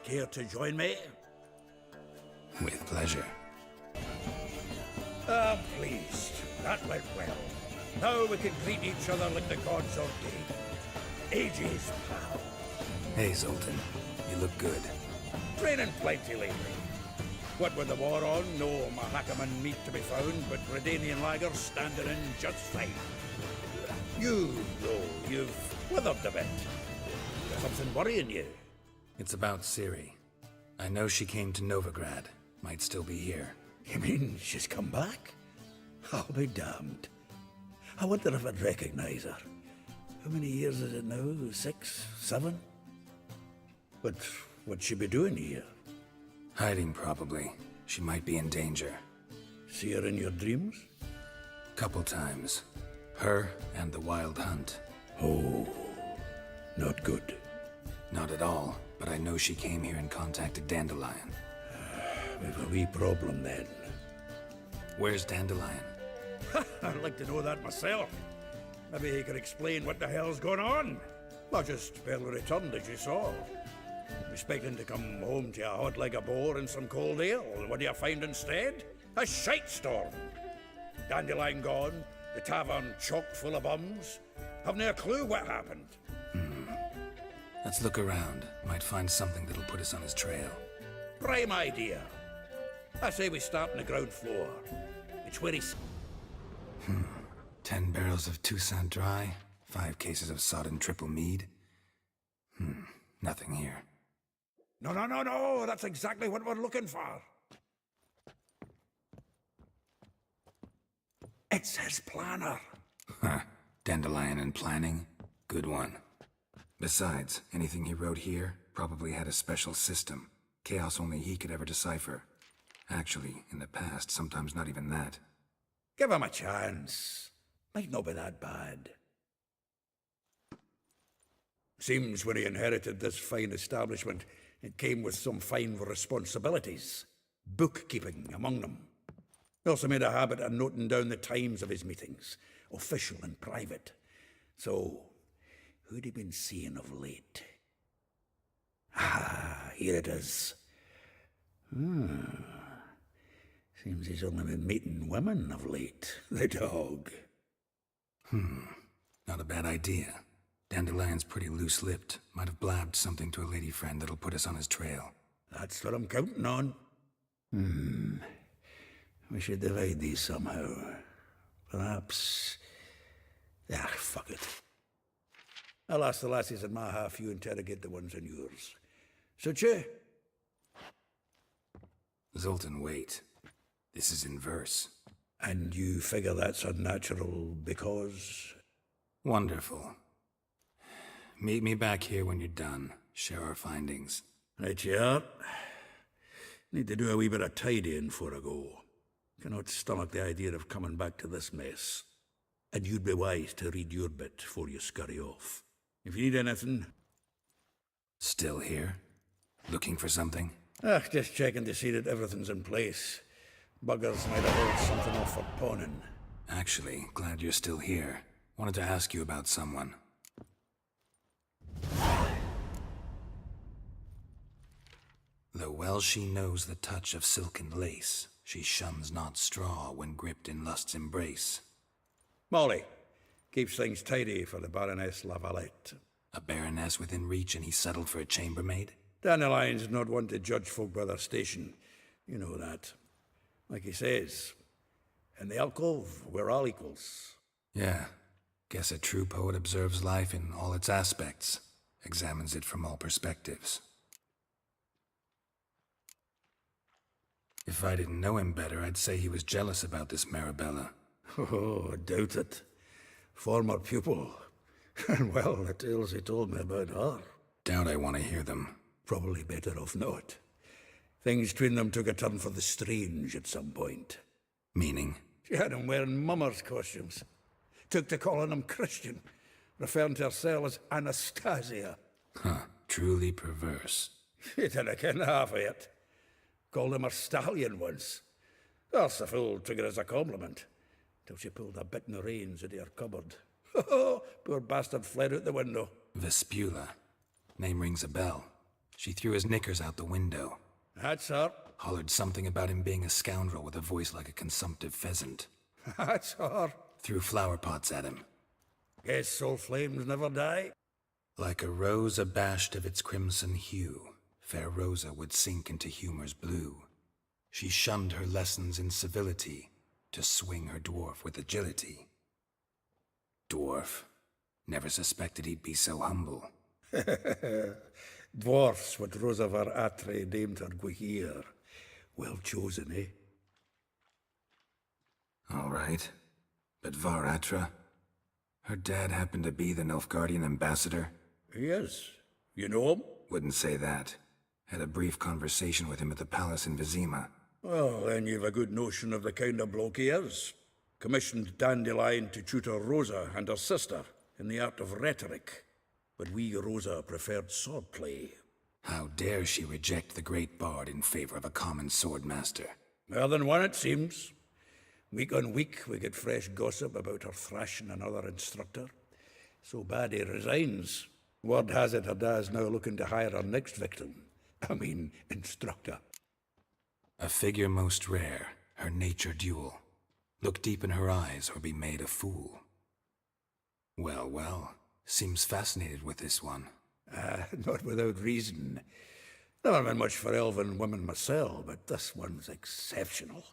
[SPEAKER 2] Care to join me?
[SPEAKER 3] With pleasure.
[SPEAKER 2] Ah, pleased. That went well. Now we can greet each other like the gods ordained. Ages, pal.
[SPEAKER 3] Hey, Zoltan. You look good.
[SPEAKER 2] Training plenty lately. What with the war on, no Mahakaman meat to be found, but Redanian lagers standing in just fine. You, though, you've withered a bit. Something worrying you?
[SPEAKER 3] It's about Ciri. I know she came to Novigrad. Might still be here.
[SPEAKER 2] You mean she's come back? I'll be damned. I wonder if I'd recognize her. How many years is it now? 6, 7? But what'd she be doing here?
[SPEAKER 3] Hiding, probably. She might be in danger.
[SPEAKER 2] See her in your dreams?
[SPEAKER 3] Couple times. Her and the Wild Hunt.
[SPEAKER 2] Oh, not good.
[SPEAKER 3] Not at all, but I know she came here and contacted Dandelion.
[SPEAKER 2] We've a wee problem then.
[SPEAKER 3] Where's Dandelion?
[SPEAKER 2] I'd like to know that myself. Maybe he could explain what the hell's going on. I just barely returned, as you saw. Expecting to come home to a hot like a boar and some cold ale. What do you find instead? A shite storm. Dandelion gone, the tavern chock full of bums. Haven't a clue what happened.
[SPEAKER 3] Let's look around. Might find something that'll put us on his trail.
[SPEAKER 2] Prime idea. I say we start on the ground floor. It's where he's...
[SPEAKER 3] 10 barrels of Toussaint Dry, 5 cases of sodden triple mead. Nothing here.
[SPEAKER 2] No, that's exactly what we're looking for. It's his planner.
[SPEAKER 3] Dandelion and planning? Good one. Besides, anything he wrote here probably had a special system. Chaos only he could ever decipher. Actually, in the past, sometimes not even that.
[SPEAKER 2] Give him a chance. Might not be that bad. Seems when he inherited this fine establishment, it came with some fine responsibilities. Bookkeeping among them. He also made a habit of noting down the times of his meetings, official and private. So, who'd he been seeing of late? Ah, here it is. Seems he's only been meeting women of late, the dog.
[SPEAKER 3] Not a bad idea. Dandelion's pretty loose-lipped. Might have blabbed something to a lady friend that'll put us on his trail.
[SPEAKER 2] That's what I'm counting on. We should divide these somehow. Perhaps... fuck it. I'll ask the lassies in my half, you interrogate the ones in yours. Suit you?
[SPEAKER 3] Zoltan, wait. This is in verse.
[SPEAKER 2] And you figure that's unnatural because...
[SPEAKER 3] Wonderful. Meet me back here when you're done. Share our findings.
[SPEAKER 2] Right you are. Need to do a wee bit of tidying before I go. Cannot stomach the idea of coming back to this mess. And you'd be wise to read your bit before you scurry off. If you need anything...
[SPEAKER 3] Still here? Looking for something?
[SPEAKER 4] Just checking to see that everything's in place. Buggers might have rolled something off for pawning.
[SPEAKER 3] Actually, glad you're still here. Wanted to ask you about someone. Though well she knows the touch of silken lace, she shuns not straw when gripped in lust's embrace.
[SPEAKER 4] Molly. Keeps things tidy for the Baroness Lavalette.
[SPEAKER 3] A baroness within reach and he settled for a chambermaid?
[SPEAKER 4] Dandelion's not one to judge folk by their station. You know that. Like he says, in the alcove, we're all equals.
[SPEAKER 3] Yeah. Guess a true poet observes life in all its aspects, examines it from all perspectives. If I didn't know him better, I'd say he was jealous about this Marabella.
[SPEAKER 4] Oh, I doubt it. Former pupil. And well, the tales he told me about her.
[SPEAKER 3] Doubt I want to hear them.
[SPEAKER 4] Probably better off not. Things between them took a turn for the strange at some point.
[SPEAKER 3] Meaning?
[SPEAKER 4] She had him wearing mummers' costumes. Took to calling him Christian, referring to herself as Anastasia.
[SPEAKER 3] Huh, truly perverse.
[SPEAKER 4] He didn't ken half of it. Called him a stallion once. That's the fool took it as a compliment, till she pulled a bit in the reins out of her cupboard. Poor bastard fled out the window.
[SPEAKER 3] Vespula. Name rings a bell. She threw his knickers out the window.
[SPEAKER 4] That's her.
[SPEAKER 3] Hollered something about him being a scoundrel with a voice like a consumptive pheasant.
[SPEAKER 4] That's her.
[SPEAKER 3] Threw flower pots at him.
[SPEAKER 4] Guess soul flames never die.
[SPEAKER 3] Like a rose abashed of its crimson hue, fair Rosa would sink into humor's blue. She shunned her lessons in civility to swing her dwarf with agility. Dwarf. Never suspected he'd be so humble.
[SPEAKER 4] Dwarfs what Rosa var Atre named her Guihir. Well chosen, eh?
[SPEAKER 3] All right. But Var Atra? Her dad happened to be the Nilfgaardian ambassador?
[SPEAKER 4] He is. You know him?
[SPEAKER 3] Wouldn't say that. Had a brief conversation with him at the palace in Vizima.
[SPEAKER 4] Well, then you've a good notion of the kind of bloke he is. Commissioned Dandelion to tutor Rosa and her sister in the art of rhetoric. But we, Rosa, preferred swordplay.
[SPEAKER 3] How dare she reject the great bard in favor of a common swordmaster?
[SPEAKER 4] More than one, it seems. Week on week, we get fresh gossip about her thrashing another instructor. So bad he resigns. Word has it her dad's now looking to hire her next victim. Instructor.
[SPEAKER 3] A figure most rare, her nature dual. Look deep in her eyes or be made a fool. Well, well, seems fascinated with this one.
[SPEAKER 4] Not without reason. Never been much for elven women myself, but this one's exceptional.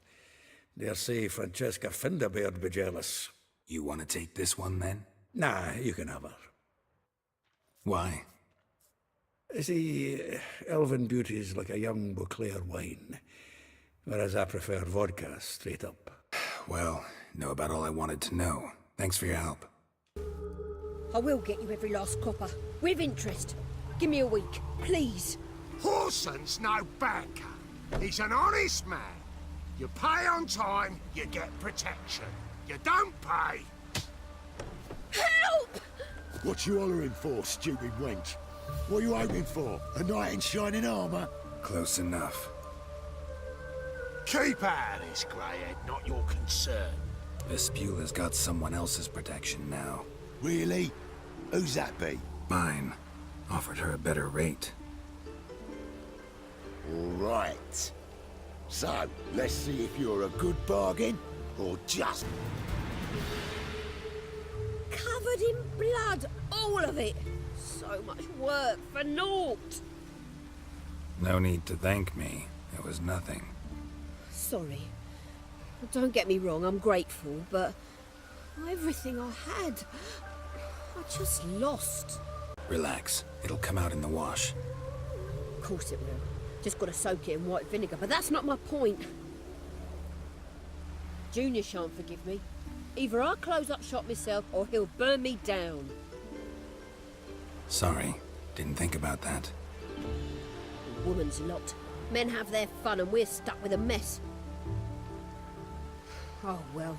[SPEAKER 4] Dare say Francesca Finderbeard be jealous.
[SPEAKER 3] You want to take this one, then?
[SPEAKER 4] Nah, you can have her.
[SPEAKER 3] Why?
[SPEAKER 4] See, elven beauty's like a young Beauclair wine, whereas I prefer vodka straight up.
[SPEAKER 3] Well, know about all I wanted to know. Thanks for your help.
[SPEAKER 12] I will get you every last copper, with interest. Give me a week, please.
[SPEAKER 8] Horson's no banker. He's an honest man. You pay on time, you get protection. You don't pay...
[SPEAKER 12] Help!
[SPEAKER 14] What you hollering for, stupid wench? What are you hoping for? A knight in shining armor?
[SPEAKER 3] Close enough.
[SPEAKER 8] Keep out of this, greyhead, not your concern.
[SPEAKER 3] Vespula's got someone else's protection now.
[SPEAKER 14] Really? Who's that be?
[SPEAKER 3] Mine. Offered her a better rate.
[SPEAKER 14] All right. So, let's see if you're a good bargain, or just...
[SPEAKER 12] Covered in blood, all of it. So much work for naught.
[SPEAKER 3] No need to thank me. It was nothing.
[SPEAKER 12] Sorry. Don't get me wrong, I'm grateful, but everything I had, I just lost.
[SPEAKER 3] Relax. It'll come out in the wash.
[SPEAKER 12] Of course it will. Just gotta soak it in white vinegar, but that's not my point. Junior shan't forgive me. Either I'll close up shop myself, or he'll burn me down.
[SPEAKER 3] Sorry. Didn't think about that.
[SPEAKER 12] A woman's lot. Men have their fun and we're stuck with a mess. Oh well,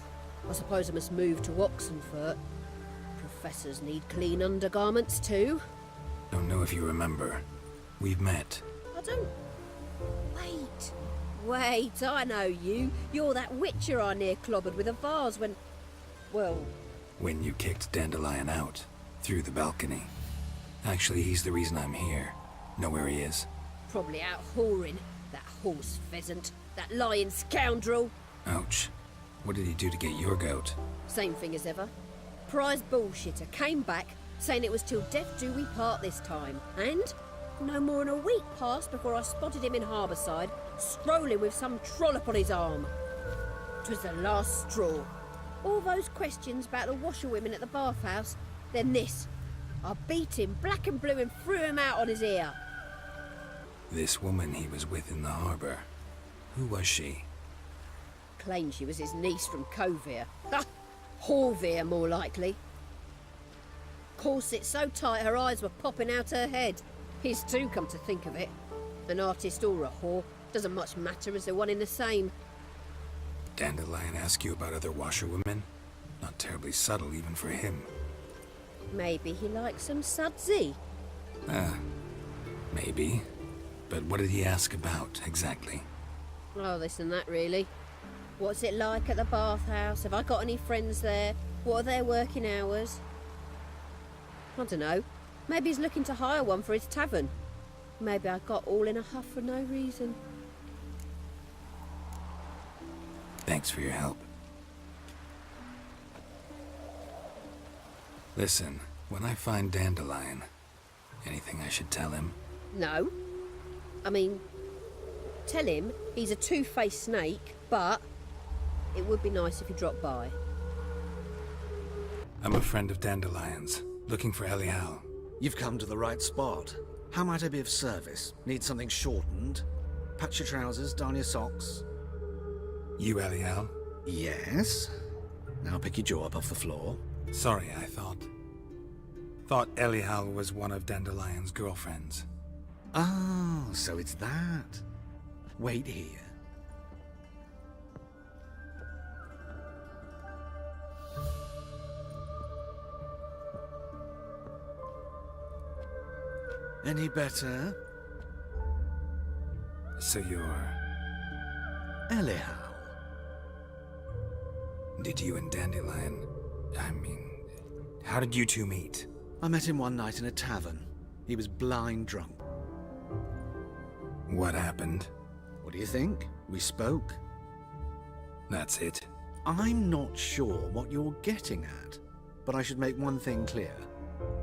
[SPEAKER 12] I suppose I must move to Oxenfurt. Professors need clean undergarments too.
[SPEAKER 3] Don't know if you remember. We've met.
[SPEAKER 15] I don't... Wait, I know you. You're that witcher I near clobbered with a vase when... Well...
[SPEAKER 3] When you kicked Dandelion out, through the balcony. Actually, he's the reason I'm here. Know where he is?
[SPEAKER 15] Probably out whoring. That horse pheasant. That lying scoundrel.
[SPEAKER 3] Ouch. What did he do to get your goat?
[SPEAKER 15] Same thing as ever. Prize bullshitter came back, saying it was till death do we part this time. And no more than a week passed before I spotted him in Harbourside, strolling with some trollop on his arm. 'Twas the last straw. All those questions about the washerwomen at the bathhouse, then this. I beat him black and blue and threw him out on his ear.
[SPEAKER 3] This woman he was with in the harbour. Who was she?
[SPEAKER 15] Claimed she was his niece from Covere. Ha! Horvere, more likely. Corset so tight her eyes were popping out her head. His too, come to think of it. An artist or a whore doesn't much matter as they're one in the same.
[SPEAKER 3] Dandelion ask you about other washerwomen? Not terribly subtle even for him.
[SPEAKER 15] Maybe he likes some sudsy.
[SPEAKER 3] Maybe. But what did he ask about, exactly?
[SPEAKER 15] Oh, this and that, really. What's it like at the bathhouse? Have I got any friends there? What are their working hours? I don't know. Maybe he's looking to hire one for his tavern. Maybe I got all in a huff for no reason.
[SPEAKER 3] Thanks for your help. Listen, when I find Dandelion, anything I should tell him?
[SPEAKER 15] No. I mean, tell him he's a two-faced snake, but it would be nice if he dropped by.
[SPEAKER 3] I'm a friend of Dandelion's, looking for Elial.
[SPEAKER 16] You've come to the right spot. How might I be of service? Need something shortened? Patch your trousers, darn your socks.
[SPEAKER 3] You Elial?
[SPEAKER 16] Yes. Now pick your jaw up off the floor.
[SPEAKER 3] Sorry, I thought Elial was one of Dandelion's girlfriends.
[SPEAKER 16] Oh, so it's that. Wait here. Any better?
[SPEAKER 3] So you're...
[SPEAKER 16] Elial.
[SPEAKER 3] Did you and Dandelion... I mean... How did you two meet?
[SPEAKER 16] I met him one night in a tavern. He was blind drunk.
[SPEAKER 3] What happened?
[SPEAKER 16] What do you think? We spoke.
[SPEAKER 3] That's it?
[SPEAKER 16] I'm not sure what you're getting at, but I should make one thing clear.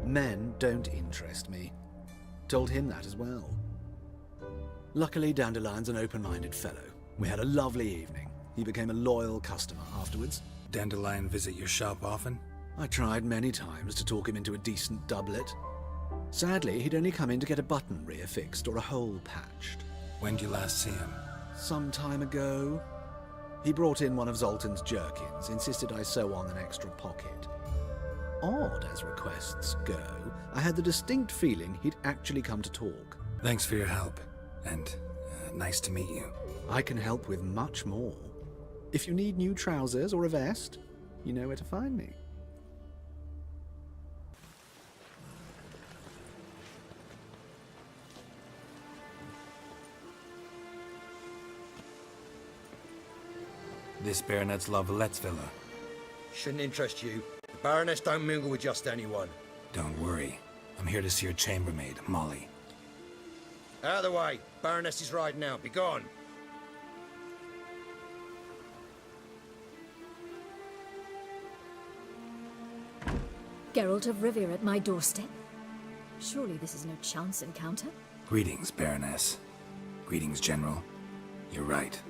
[SPEAKER 16] Men don't interest me. Told him that as well. Luckily, Dandelion's an open-minded fellow. We had a lovely evening. He became a loyal customer afterwards.
[SPEAKER 3] Dandelion visit your shop often?
[SPEAKER 16] I tried many times to talk him into a decent doublet. Sadly, he'd only come in to get a button reaffixed or a hole patched.
[SPEAKER 3] When did you last see him?
[SPEAKER 16] Some time ago. He brought in one of Zoltan's jerkins, insisted I sew on an extra pocket. Odd as requests go, I had the distinct feeling he'd actually come to talk.
[SPEAKER 3] Thanks for your help, and nice to meet you.
[SPEAKER 16] I can help with much more. If you need new trousers or a vest, you know where to find me.
[SPEAKER 3] This Baronet's La Vallette's villa.
[SPEAKER 17] Shouldn't interest you. The Baroness don't mingle with just anyone.
[SPEAKER 3] Don't worry. I'm here to see your chambermaid, Molly.
[SPEAKER 17] Out of the way. Baroness is riding out. Be gone.
[SPEAKER 9] Geralt of Rivia at my doorstep? Surely this is no chance encounter?
[SPEAKER 3] Greetings, Baroness. Greetings, General. You're right.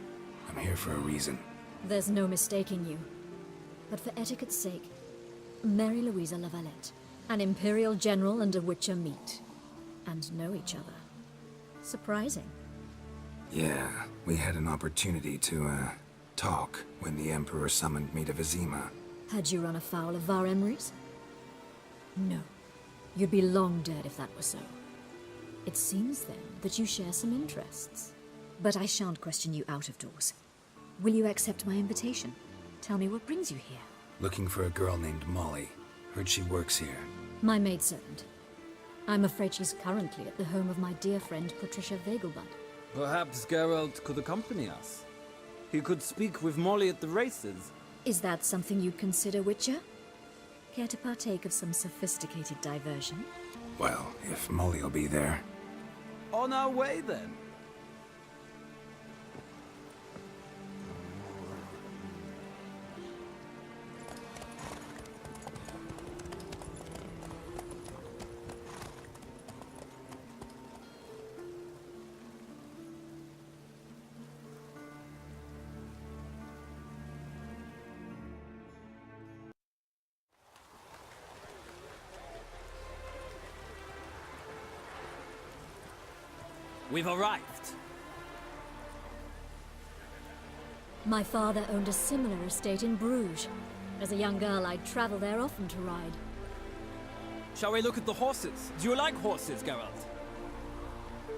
[SPEAKER 3] I'm here for a reason.
[SPEAKER 9] There's no mistaking you. But for etiquette's sake, Mary Louisa La Valette, an Imperial General and a Witcher meet. And know each other. Surprising.
[SPEAKER 3] Yeah, we had an opportunity to, talk when the Emperor summoned me to Vizima.
[SPEAKER 9] Had you run afoul of Var Emrys? No. You'd be long dead if that were so. It seems, then, that you share some interests. But I shan't question you out of doors. Will you accept my invitation? Tell me what brings you here.
[SPEAKER 3] Looking for a girl named Molly. Heard she works here.
[SPEAKER 9] My maidservant.
[SPEAKER 18] I'm afraid she's currently at the home of my dear friend Patricia Vegelbud.
[SPEAKER 19] Perhaps Geralt could accompany us. He could speak with Molly at the races.
[SPEAKER 18] Is that something you'd consider, Witcher? Care to partake of some sophisticated diversion?
[SPEAKER 3] Well, if Molly'll be there.
[SPEAKER 19] On our way, then. We've arrived.
[SPEAKER 18] My father owned a similar estate in Bruges. As a young girl, I'd travel there often to ride.
[SPEAKER 19] Shall we look at the horses? Do you like horses, Geralt?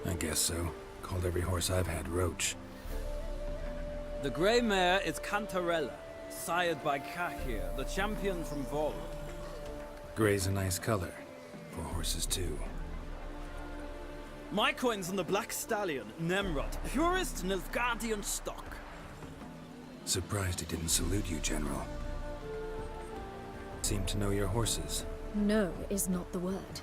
[SPEAKER 3] I guess so. Called every horse I've had Roach.
[SPEAKER 19] The grey mare is Cantarella, sired by Kahir, the champion from Vol.
[SPEAKER 3] Grey's a nice color. For horses, too.
[SPEAKER 19] My coin's on the Black Stallion, Nemrod, purest Nilfgaardian stock.
[SPEAKER 3] Surprised he didn't salute you, General. Seem to know your horses.
[SPEAKER 18] No is not the word.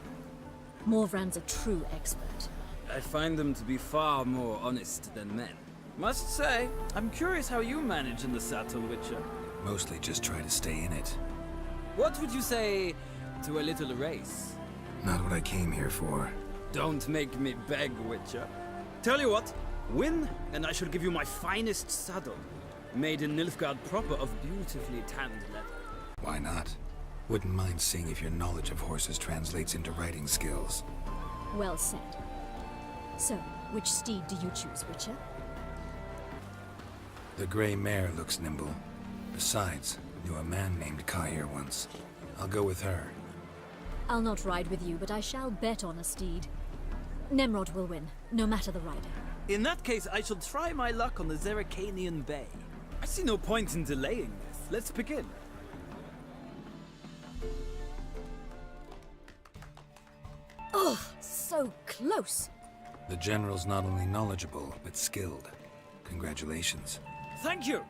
[SPEAKER 18] Morvran's a true expert.
[SPEAKER 19] I find them to be far more honest than men. Must say, I'm curious how you manage in the saddle, Witcher.
[SPEAKER 3] Mostly just try to stay in it.
[SPEAKER 19] What would you say to a little race?
[SPEAKER 3] Not what I came here for.
[SPEAKER 19] Don't make me beg, Witcher. Tell you what, win, and I shall give you my finest saddle, made in Nilfgaard proper of beautifully tanned leather.
[SPEAKER 3] Why not? Wouldn't mind seeing if your knowledge of horses translates into riding skills.
[SPEAKER 18] Well said. So, which steed do you choose, Witcher?
[SPEAKER 3] The grey mare looks nimble. Besides, knew a man named Kahir once. I'll go with her.
[SPEAKER 18] I'll not ride with you, but I shall bet on a steed. Nemrod will win, no matter the rider.
[SPEAKER 19] In that case, I shall try my luck on the Zerrikanian Bay. I see no point in delaying this. Let's begin.
[SPEAKER 18] Oh, so close!
[SPEAKER 3] The General's not only knowledgeable, but skilled. Congratulations.
[SPEAKER 19] Thank you!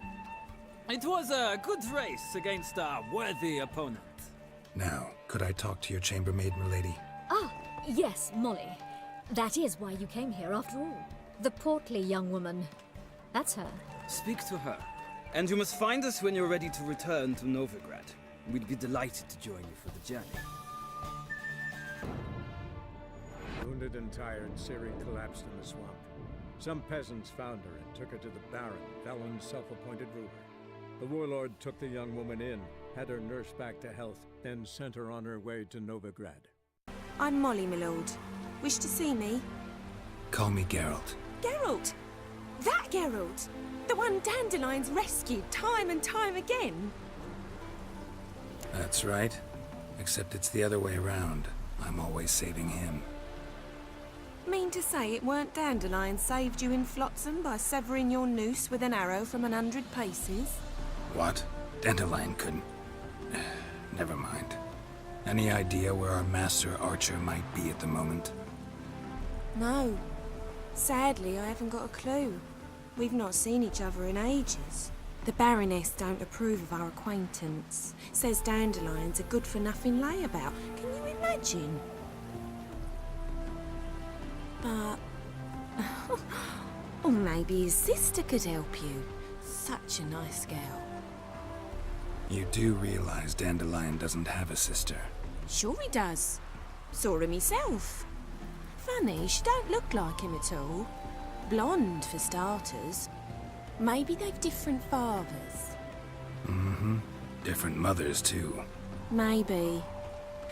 [SPEAKER 19] It was a good race against a worthy opponent.
[SPEAKER 3] Now, could I talk to your chambermaid, milady?
[SPEAKER 18] Ah, yes, Molly. That is why you came here after all. The portly young woman. That's her.
[SPEAKER 19] Speak to her. And you must find us when you're ready to return to Novigrad. We'd be delighted to join you for the journey.
[SPEAKER 1] Wounded and tired, Ciri collapsed in the swamp. Some peasants found her and took her to the Baron, Valen's self-appointed ruler. The warlord took the young woman in, had her nursed back to health, then sent her on her way to Novigrad.
[SPEAKER 20] I'm Molly, my lord. Wish to see me?
[SPEAKER 3] Call me Geralt.
[SPEAKER 20] Geralt! That Geralt! The one Dandelion's rescued time and time again!
[SPEAKER 3] That's right. Except it's the other way around. I'm always saving him.
[SPEAKER 20] Mean to say it weren't Dandelion saved you in Flotsam by severing your noose with an arrow from 100 paces?
[SPEAKER 3] What? Dandelion couldn't... Never mind. Any idea where our master archer might be at the moment?
[SPEAKER 20] No. Sadly, I haven't got a clue. We've not seen each other in ages. The Baroness don't approve of our acquaintance. Says Dandelion's a good-for-nothing layabout. Can you imagine? But... or maybe his sister could help you. Such a nice girl.
[SPEAKER 3] You do realize Dandelion doesn't have a sister?
[SPEAKER 20] Sure he does. Saw him himself. Funny, she don't look like him at all. Blonde, for starters. Maybe they've different fathers.
[SPEAKER 3] Mm-hmm. Different mothers, too.
[SPEAKER 20] Maybe.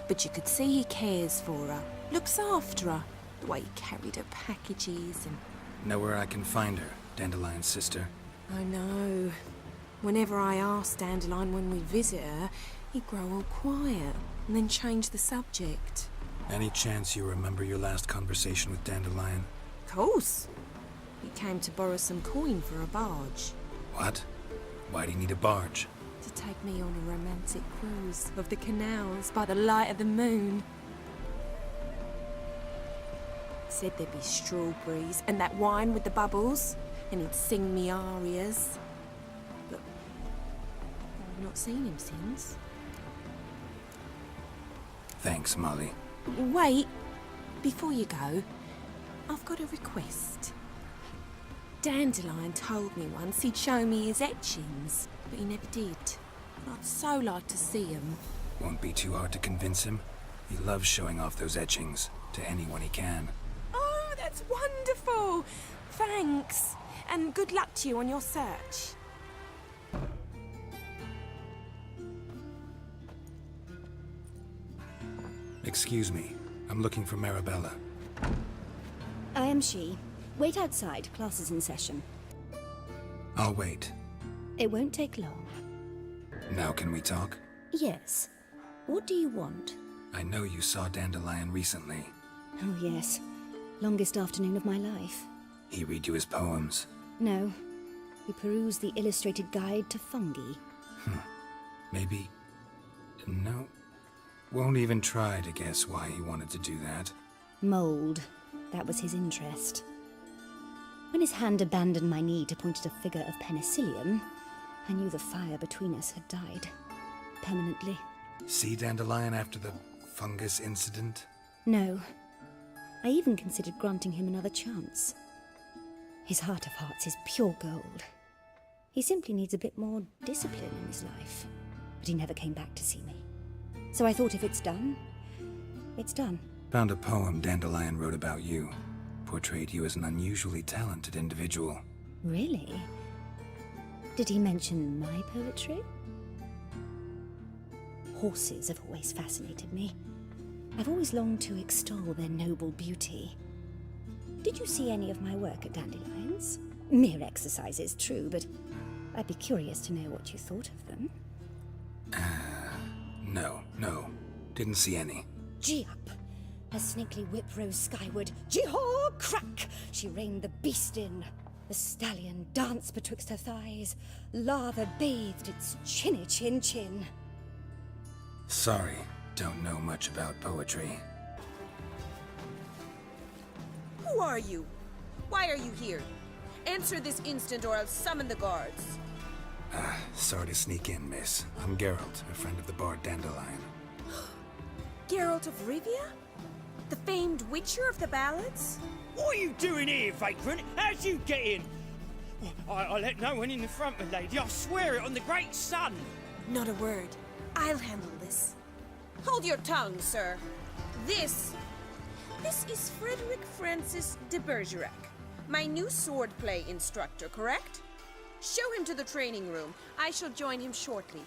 [SPEAKER 20] But you could see he cares for her. Looks after her. The way he carried her packages and...
[SPEAKER 3] Know where I can find her, Dandelion's sister?
[SPEAKER 20] I know. Whenever I ask Dandelion when we visit her, he'd grow all quiet and then change the subject.
[SPEAKER 3] Any chance you remember your last conversation with Dandelion?
[SPEAKER 20] Of course. He came to borrow some coin for a barge.
[SPEAKER 3] What? Why do you need a barge?
[SPEAKER 20] To take me on a romantic cruise of the canals by the light of the moon. Said there'd be strawberries and that wine with the bubbles, and he'd sing me arias. But I've not seen him since.
[SPEAKER 3] Thanks, Molly.
[SPEAKER 20] Wait, before you go, I've got a request. Dandelion told me once he'd show me his etchings, but he never did. I'd so like to see them.
[SPEAKER 3] Won't be too hard to convince him. He loves showing off those etchings to anyone he can.
[SPEAKER 20] Oh, that's wonderful! Thanks, and good luck to you on your search.
[SPEAKER 3] Excuse me, I'm looking for Marabella.
[SPEAKER 21] I am she. Wait outside, class is in session.
[SPEAKER 3] I'll wait.
[SPEAKER 21] It won't take long.
[SPEAKER 3] Now can we talk?
[SPEAKER 21] Yes. What do you want?
[SPEAKER 3] I know you saw Dandelion recently.
[SPEAKER 21] Oh, yes. Longest afternoon of my life.
[SPEAKER 3] He read you his poems.
[SPEAKER 21] No. We perused the illustrated guide to fungi.
[SPEAKER 3] Maybe... No. Won't even try to guess why he wanted to do that.
[SPEAKER 21] Mold. That was his interest. When his hand abandoned my knee to point at a figure of penicillium, I knew the fire between us had died. Permanently.
[SPEAKER 3] See Dandelion after the fungus incident?
[SPEAKER 21] No. I even considered granting him another chance. His heart of hearts is pure gold. He simply needs a bit more discipline in his life. But he never came back to see me. So I thought if it's done, it's done.
[SPEAKER 3] Found a poem Dandelion wrote about you. Portrayed you as an unusually talented individual.
[SPEAKER 21] Really? Did he mention my poetry? Horses have always fascinated me. I've always longed to extol their noble beauty. Did you see any of my work at Dandelions? Mere exercises, true, but I'd be curious to know what you thought of them.
[SPEAKER 3] No. Didn't see any.
[SPEAKER 21] Gee up! Her snaky whip rose skyward. Jee-haw! Crack! She reined the beast in. The stallion danced betwixt her thighs. Lather bathed its chinny chin.
[SPEAKER 3] Sorry, don't know much about poetry.
[SPEAKER 15] Who are you? Why are you here? Answer this instant or I'll summon the guards.
[SPEAKER 3] Sorry to sneak in, miss. I'm Geralt, a friend of the bard Dandelion.
[SPEAKER 20] Geralt of Rivia? The famed witcher of the ballads?
[SPEAKER 22] What are you doing here, vagrant? How'd you get in? I let no one in the front, my lady. I swear it on the great sun.
[SPEAKER 20] Not a word. I'll handle this.
[SPEAKER 15] Hold your tongue, sir. This is Frederick Francis de Bergerac, my new swordplay instructor, correct? Show him to the training room. I shall join him shortly.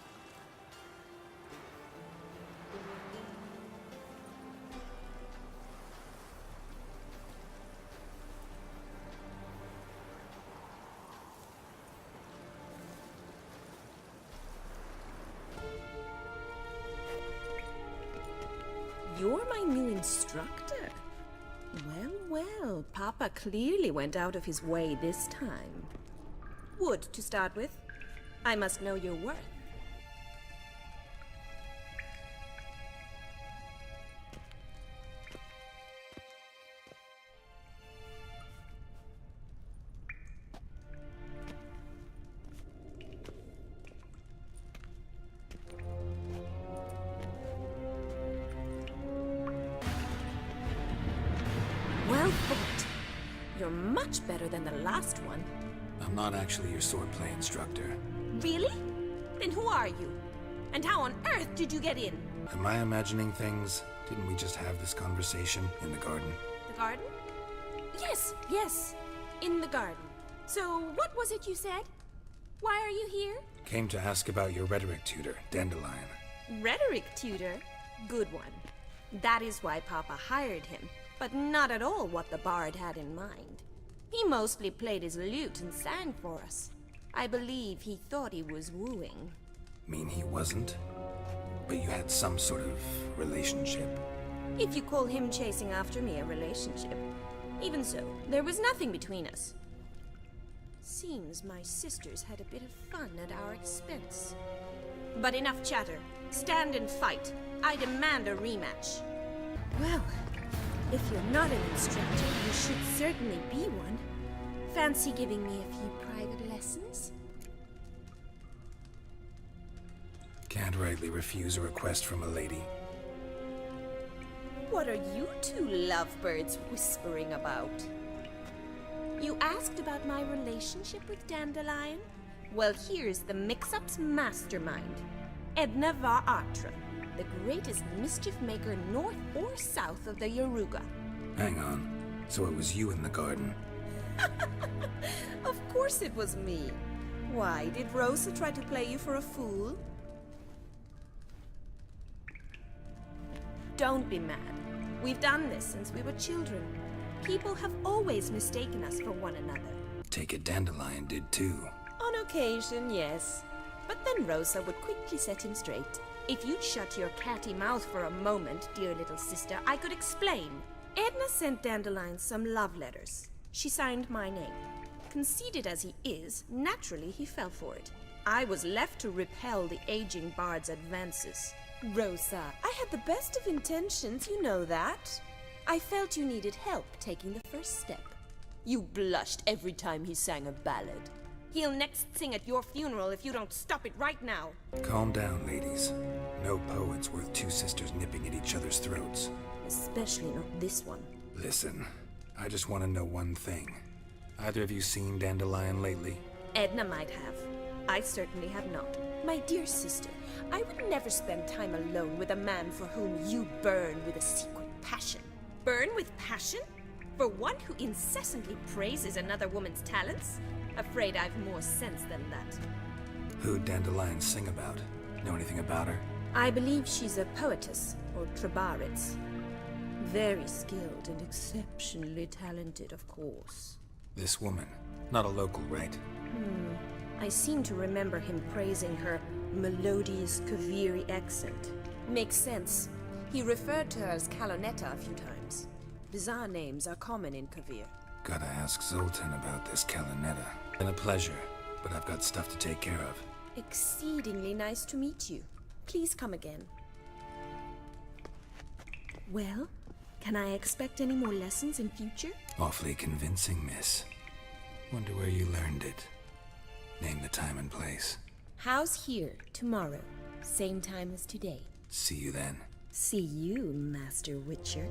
[SPEAKER 15] You're my new instructor? Well, Papa clearly went out of his way this time. Wood, to start with. I must know your worth. Well fought. You're much better than the last one.
[SPEAKER 3] I'm not actually your swordplay instructor.
[SPEAKER 15] Really? Then who are you? And how on earth did you get in?
[SPEAKER 3] Am I imagining things? Didn't we just have this conversation in the garden?
[SPEAKER 20] The garden? Yes, in the garden. So, what was it you said? Why are you here?
[SPEAKER 3] Came to ask about your rhetoric tutor, Dandelion.
[SPEAKER 15] Rhetoric tutor? Good one. That is why Papa hired him, but not at all what the bard had in mind. He mostly played his lute and sang for us. I believe he thought he was wooing.
[SPEAKER 3] Mean he wasn't? But you had some sort of relationship.
[SPEAKER 15] If you call him chasing after me a relationship. Even so, there was nothing between us. Seems my sisters had a bit of fun at our expense. But enough chatter. Stand and fight. I demand a rematch.
[SPEAKER 21] Well,
[SPEAKER 20] If you're not an instructor, you should certainly be one. Fancy giving me a few private lessons?
[SPEAKER 3] Can't rightly refuse a request from a lady.
[SPEAKER 20] What are you two lovebirds whispering about? You asked about my relationship with Dandelion? Well, here's the mix-up's mastermind. Edna Va Atra, the greatest mischief maker north or south of the Yaruga.
[SPEAKER 3] Hang on. So it was you in the garden?
[SPEAKER 20] Of course it was me. Why, did Rosa try to play you for a fool? Don't be mad. We've done this since we were children. People have always mistaken us for one another.
[SPEAKER 3] Take it Dandelion did too.
[SPEAKER 20] On occasion, yes. But then Rosa would quickly set him straight. If you'd shut your catty mouth for a moment, dear little sister, I could explain. Edna sent Dandelion some love letters. She signed my name. Conceited as he is, naturally he fell for it. I was left to repel the aging bard's advances. Rosa, I had the best of intentions, you know that. I felt you needed help taking the first step. You blushed every time he sang a ballad. He'll next sing at your funeral if you don't stop it right now.
[SPEAKER 3] Calm down, ladies. No poet's worth two sisters nipping at each other's throats.
[SPEAKER 20] Especially not this one.
[SPEAKER 3] Listen, I just want to know one thing. Either of you seen Dandelion lately?
[SPEAKER 20] Edna might have. I certainly have not. My dear sister, I would never spend time alone with a man for whom you burn with a secret passion. Burn with passion? For one who incessantly praises another woman's talents? Afraid I've more sense than that.
[SPEAKER 3] Who'd Dandelion sing about? Know anything about her?
[SPEAKER 20] I believe she's a poetess, or Trebaritz. Very skilled and exceptionally talented, of course.
[SPEAKER 3] This woman. Not a local, right?
[SPEAKER 20] I seem to remember him praising her melodious Kaviri accent. Makes sense. He referred to her as Kalonetta a few times. Bizarre names are common in Kavir.
[SPEAKER 3] Gotta ask Zoltan about this Kalonetta. Been a pleasure, but I've got stuff to take care of.
[SPEAKER 20] Exceedingly nice to meet you. Please come again. Well, can I expect any more lessons in future?
[SPEAKER 3] Awfully convincing, miss. Wonder where you learned it. Name the time and place.
[SPEAKER 20] House here, tomorrow. Same time as today.
[SPEAKER 3] See you then.
[SPEAKER 20] See you, Master Witcher.